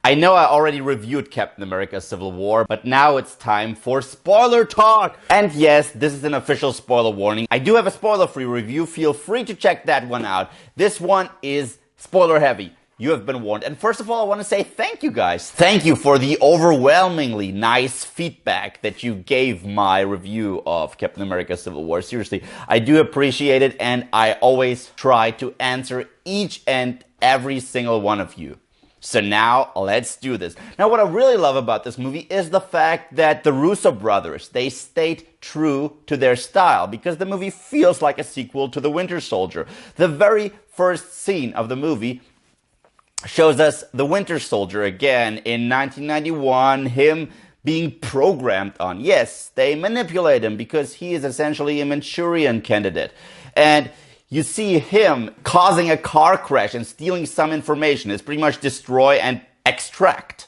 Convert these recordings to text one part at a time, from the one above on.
I know I already reviewed Captain America Civil War, but now it's time for spoiler talk! And yes, this is an official spoiler warning. I do have a spoiler-free review, feel free to check that one out. This one is spoiler heavy. You have been warned. And first of all, I want to say thank you guys. Thank you for the overwhelmingly nice feedback that you gave my review of Captain America Civil War. Seriously, I do appreciate it, and I always try to answer each and every single one of you. So now, let's do this. Now, what I really love about this movie is the fact that the Russo brothers, they stayed true to their style, because the movie feels like a sequel to The Winter Soldier. The very first scene of the movie shows us the Winter Soldier again in 1991, him being programmed on. Yes, they manipulate him because he is essentially a Manchurian candidate. And you see him causing a car crash and stealing some information. It's pretty much destroy and extract.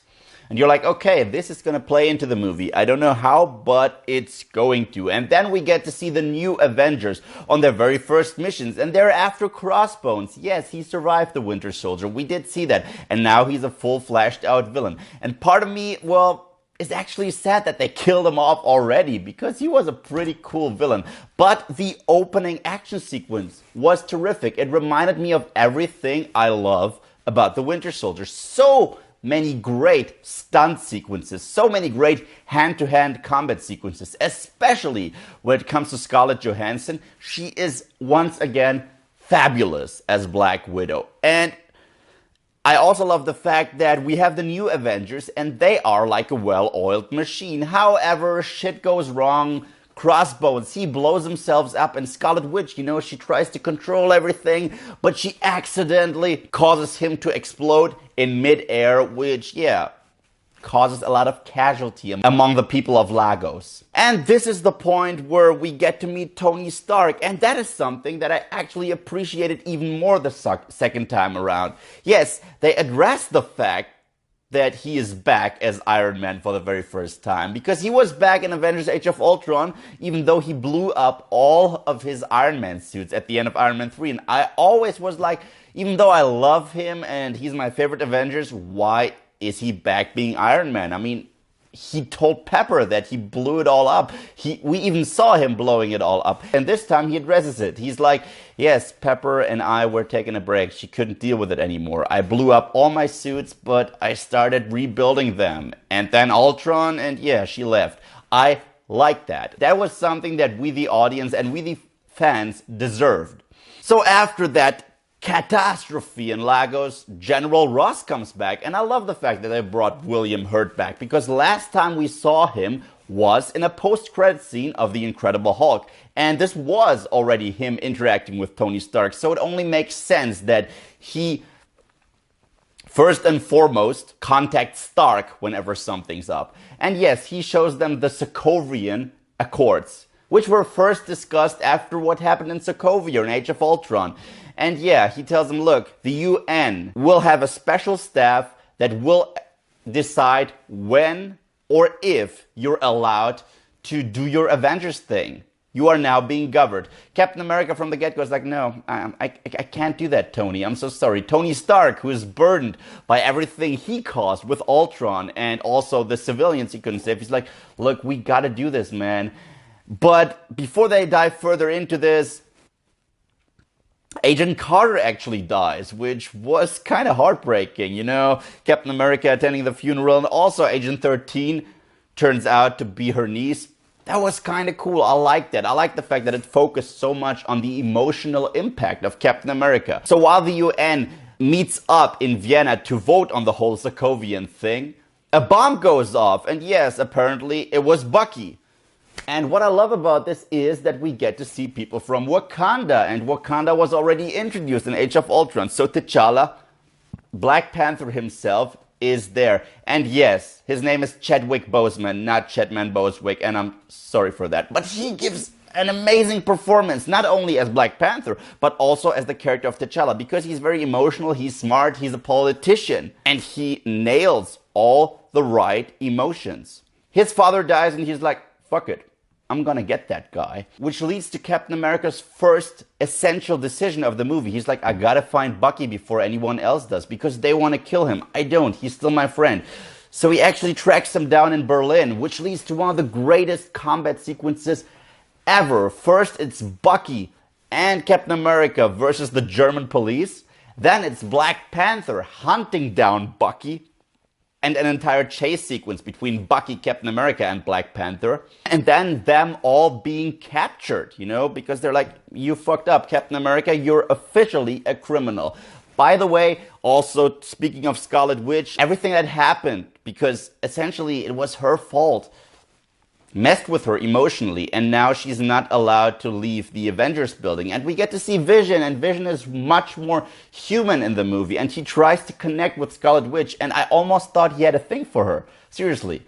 And you're like, okay, this is going to play into the movie. I don't know how, but it's going to. And then we get to see the new Avengers on their very first missions. And they're after Crossbones. Yes, he survived the Winter Soldier. We did see that. And now he's a full fleshed out villain. And part of me, well, it's actually sad that they killed him off already, because he was a pretty cool villain. But the opening action sequence was terrific. It reminded me of everything I love about the Winter Soldier. So many great stunt sequences, so many great hand-to-hand combat sequences, especially when it comes to Scarlett Johansson. She is once again fabulous as Black Widow. And I also love the fact that we have the new Avengers, and they are like a well-oiled machine. However, shit goes wrong. Crossbones, he blows himself up, and Scarlet Witch, you know, she tries to control everything, but she accidentally causes him to explode in mid-air, which, yeah, causes a lot of casualty among the people of Lagos. And this is the point where we get to meet Tony Stark, and that is something that I actually appreciated even more the second time around. Yes, they address the fact that he is back as Iron Man for the very first time, because he was back in Avengers Age of Ultron, even though he blew up all of his Iron Man suits at the end of Iron Man 3. And I always was like, even though I love him and he's my favorite Avengers, why is he back being Iron Man? I mean, he told Pepper that he blew it all up. We even saw him blowing it all up. And this time he addresses it. He's like, yes, Pepper and I were taking a break. She couldn't deal with it anymore. I blew up all my suits, but I started rebuilding them. And then Ultron, and yeah, she left. I like that. That was something that we, the audience, and we, the fans, deserved. So after that catastrophe in Lagos, General Ross comes back, and I love the fact that they brought William Hurt back, because last time we saw him was in a post-credit scene of The Incredible Hulk, and this was already him interacting with Tony Stark, so it only makes sense that he first and foremost contacts Stark whenever something's up. And yes, he shows them the Sokovian Accords, which were first discussed after what happened in Sokovia in Age of Ultron. And yeah, he tells them, look, the UN will have a special staff that will decide when or if you're allowed to do your Avengers thing. You are now being governed. Captain America from the get-go is like, no, I can't do that, Tony. I'm so sorry. Tony Stark, who is burdened by everything he caused with Ultron and also the civilians he couldn't save, he's like, look, we gotta do this, man. But before they dive further into this, Agent Carter actually dies, which was kind of heartbreaking, you know, Captain America attending the funeral, and also Agent 13 turns out to be her niece. That was kind of cool. I like that. I like the fact that it focused so much on the emotional impact of Captain America. So while the UN meets up in Vienna to vote on the whole Sokovian thing, a bomb goes off, and yes, apparently it was Bucky. And what I love about this is that we get to see people from Wakanda, and Wakanda was already introduced in Age of Ultron. So T'Challa, Black Panther himself, is there. And yes, his name is Chadwick Boseman, not Chadman Boswick, and I'm sorry for that. But he gives an amazing performance, not only as Black Panther, but also as the character of T'Challa, because he's very emotional, he's smart, he's a politician, and he nails all the right emotions. His father dies, and he's like, fuck it. I'm gonna get that guy. Which leads to Captain America's first essential decision of the movie. He's like, I gotta find Bucky before anyone else does, because they want to kill him. I don't. He's still my friend. So he actually tracks him down in Berlin, which leads to one of the greatest combat sequences ever. First, it's Bucky and Captain America versus the German police. Then it's Black Panther hunting down Bucky, and an entire chase sequence between Bucky, Captain America, and Black Panther. And then them all being captured, you know, because they're like, you fucked up, Captain America, you're officially a criminal. By the way, also speaking of Scarlet Witch, everything that happened, because essentially it was her fault, messed with her emotionally, and now she's not allowed to leave the Avengers building. And we get to see Vision, and Vision is much more human in the movie, and he tries to connect with Scarlet Witch, and I almost thought he had a thing for her. Seriously.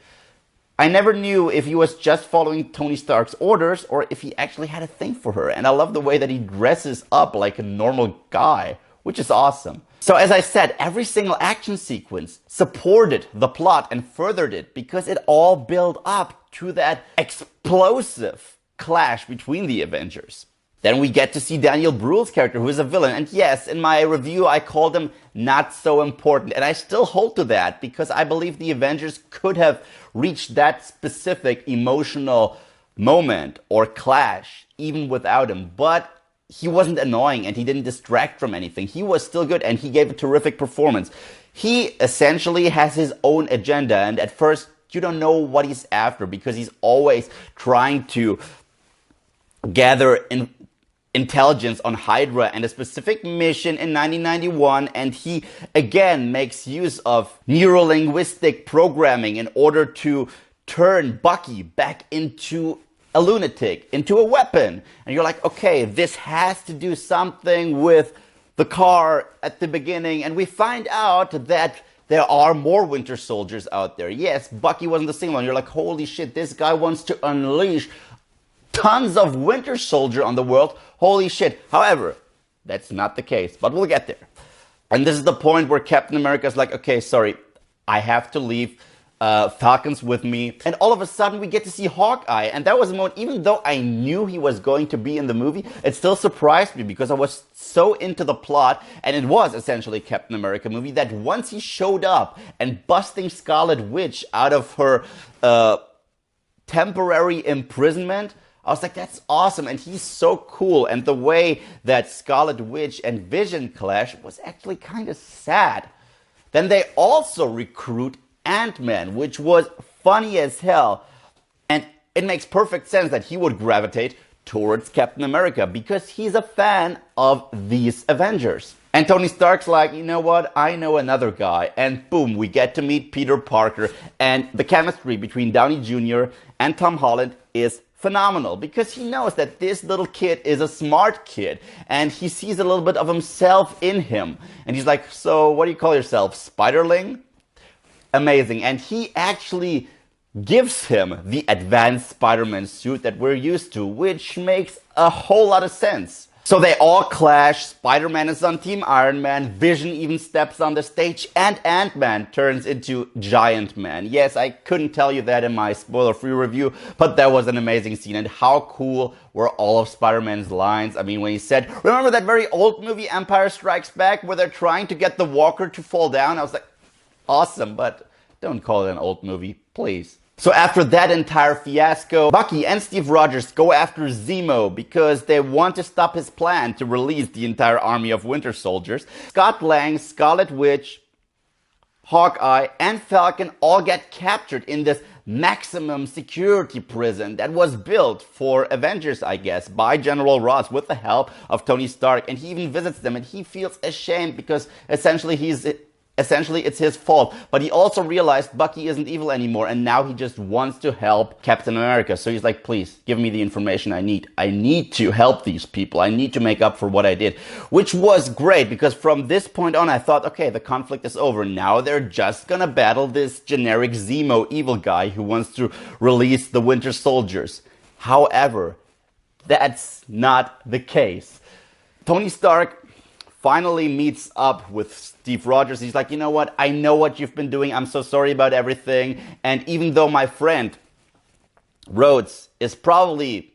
I never knew if he was just following Tony Stark's orders or if he actually had a thing for her. And I love the way that he dresses up like a normal guy, which is awesome. So as I said, every single action sequence supported the plot and furthered it, because it all built up to that explosive clash between the Avengers. Then we get to see Daniel Bruhl's character, who is a villain. And yes, in my review, I called him not so important. And I still hold to that, because I believe the Avengers could have reached that specific emotional moment or clash even without him. But he wasn't annoying, and he didn't distract from anything. He was still good, and he gave a terrific performance. He essentially has his own agenda, and at first you don't know what he's after, because he's always trying to gather intelligence on Hydra and a specific mission in 1991, and he again makes use of neurolinguistic programming in order to turn Bucky back into a lunatic, into a weapon. And you're like, okay, this has to do something with the car at the beginning, and we find out that there are more Winter Soldiers out there. Yes, Bucky wasn't the single one. You're like, holy shit, this guy wants to unleash tons of Winter Soldier on the world. Holy shit. However, that's not the case, but we'll get there. And this is the point where Captain America is like, okay, sorry, I have to leave. Falcon's with me. And all of a sudden we get to see Hawkeye. And that was a moment, even though I knew he was going to be in the movie, it still surprised me, because I was so into the plot, and it was essentially a Captain America movie, that once he showed up and busting Scarlet Witch out of her temporary imprisonment, I was like, that's awesome, and he's so cool. And the way that Scarlet Witch and Vision clash was actually kind of sad. Then they also recruit AntMan, which was funny as hell. And it makes perfect sense that he would gravitate towards Captain America, because he's a fan of these Avengers. And Tony Stark's like, you know what, I know another guy. And boom, we get to meet Peter Parker. And the chemistry between Downey Jr. and Tom Holland is phenomenal, because he knows that this little kid is a smart kid, and he sees a little bit of himself in him. And he's like, so what do you call yourself, Spiderling? Amazing. And he actually gives him the advanced Spider-Man suit that we're used to, which makes a whole lot of sense. So they all clash. Spider-Man is on Team Iron Man. Vision even steps on the stage, and Ant-Man turns into Giant Man. Yes, I couldn't tell you that in my spoiler-free review, but that was an amazing scene. And how cool were all of Spider-Man's lines? I mean, when he said, remember that very old movie Empire Strikes Back, where they're trying to get the Walker to fall down? I was like, awesome, but don't call it an old movie, please. So after that entire fiasco, Bucky and Steve Rogers go after Zemo, because they want to stop his plan to release the entire army of Winter Soldiers. Scott Lang, Scarlet Witch, Hawkeye, and Falcon all get captured in this maximum security prison that was built for Avengers, I guess, by General Ross with the help of Tony Stark. And he even visits them, and he feels ashamed, because essentially it's his fault. But he also realized Bucky isn't evil anymore, and now he just wants to help Captain America. So he's like, please, give me the information I need. I need to help these people. I need to make up for what I did. Which was great, because from this point on, I thought, okay, the conflict is over. Now they're just gonna battle this generic Zemo evil guy who wants to release the Winter Soldiers. However, that's not the case. Tony Stark finally meets up with Steve Rogers. He's like, you know what? I know what you've been doing. I'm so sorry about everything. And even though my friend Rhodes is probably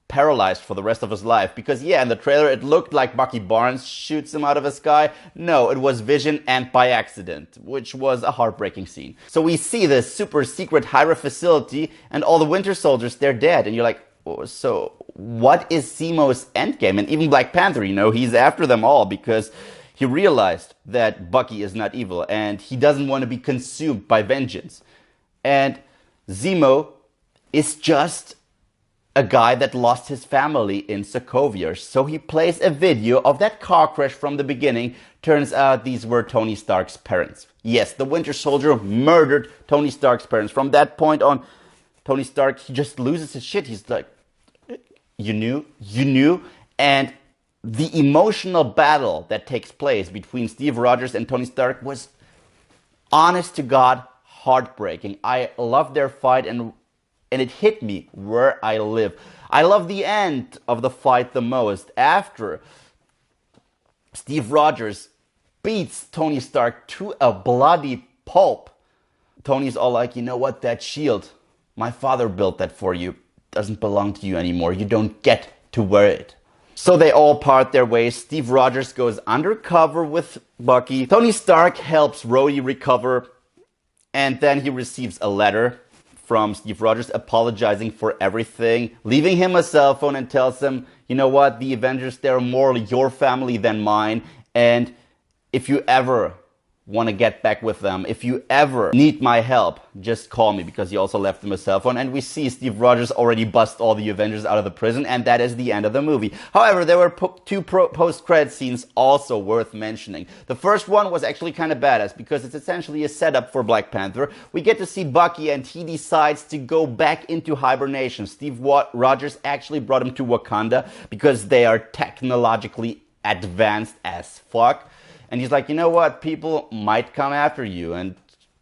paralyzed for the rest of his life because, yeah, in the trailer it looked like Bucky Barnes shoots him out of the sky. No, it was Vision, and by accident, which was a heartbreaking scene. So we see this super secret Hydra facility and all the Winter Soldiers, they're dead, and you're like, oh, so what is Zemo's endgame? And even Black Panther, he's after them all because he realized that Bucky is not evil and he doesn't want to be consumed by vengeance. And Zemo is just a guy that lost his family in Sokovia. So he plays a video of that car crash from the beginning. Turns out these were Tony Stark's parents. Yes, the Winter Soldier murdered Tony Stark's parents. From that point on, Tony Stark, he just loses his shit. He's like, you knew? And the emotional battle that takes place between Steve Rogers and Tony Stark was, honest to God, heartbreaking. I loved their fight, and it hit me where I live. I love the end of the fight the most. After Steve Rogers beats Tony Stark to a bloody pulp, Tony's all like, you know what, that shield, my father built that for you, doesn't belong to you anymore. You don't get to wear it. So they all part their ways. Steve Rogers goes undercover with Bucky. Tony Stark helps Rhodey recover, and then he receives a letter from Steve Rogers apologizing for everything, leaving him a cell phone, and tells him, you know what, the Avengers, they're more your family than mine, and if you ever want to get back with them, if you ever need my help, just call me, because he also left him a cell phone. And we see Steve Rogers already bust all the Avengers out of the prison, and that is the end of the movie. However, there were two post-credit scenes also worth mentioning. The first one was actually kind of badass, because it's essentially a setup for Black Panther. We get to see Bucky, and he decides to go back into hibernation. Steve Rogers actually brought him to Wakanda, because they are technologically advanced as fuck. And he's like, you know what, people might come after you. And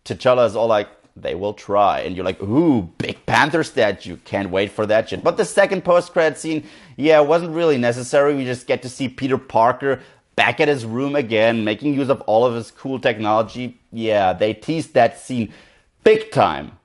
T'Challa is all like, they will try. And you're like, ooh, big Panther statue. Can't wait for that shit. But the second post-credit scene, yeah, wasn't really necessary. We just get to see Peter Parker back at his room again, making use of all of his cool technology. Yeah, they teased that scene big time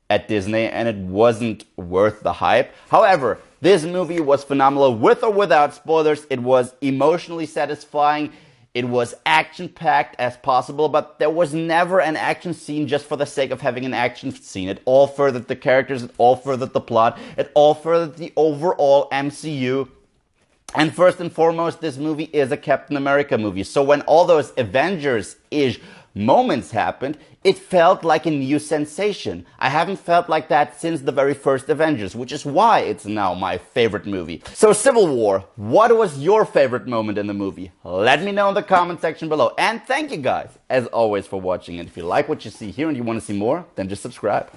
at Disney, and it wasn't worth the hype. However, this movie was phenomenal with or without spoilers. It was emotionally satisfying. It was action-packed as possible, but there was never an action scene just for the sake of having an action scene. It all furthered the characters, it all furthered the plot, it all furthered the overall MCU. And first and foremost, this movie is a Captain America movie. So when all those Avengers-ish moments happened, it felt like a new sensation. I haven't felt like that since the very first Avengers, which is why it's now my favorite movie. So Civil War, what was your favorite moment in the movie? Let me know in the comment section below. And thank you guys, as always, for watching. And if you like what you see here and you want to see more, then just subscribe.